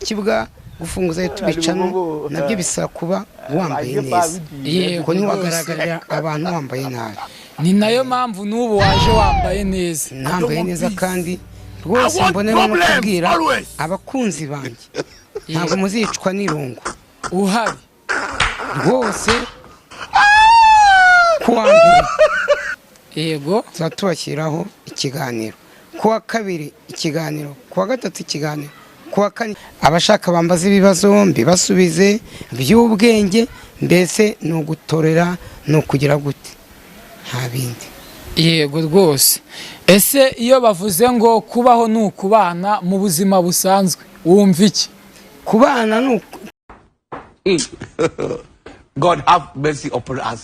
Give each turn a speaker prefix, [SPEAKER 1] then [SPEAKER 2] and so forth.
[SPEAKER 1] Ikibuga gufunguza tubicana nabyo bisa kuba wambaye neza yego ni wagaragarira abantu wambaye nabi
[SPEAKER 2] ni nayo mpamvu n'ubu waje wambaye neza
[SPEAKER 1] nambaye neza kandi rwose mbonera no kubwira abakunzi banjye ntabwo muzicwa n'irungu
[SPEAKER 2] uhari
[SPEAKER 1] rwose kuwambere
[SPEAKER 2] yego
[SPEAKER 1] zatubashyiraho ikiganiro kuwa kabiri ikiganiro kuwa gatatu ikiganiro kuwa kane abashaka bambaza ibibazo mbibasubize by'ubwenge mbese no gutorera no kugira gute nta bindi
[SPEAKER 2] yego rwose ese iyo bavuze ngo kubaho n'ukubana mu buzima busanzwe wumva iki
[SPEAKER 1] kubana nuko
[SPEAKER 3] God have mercy upon us.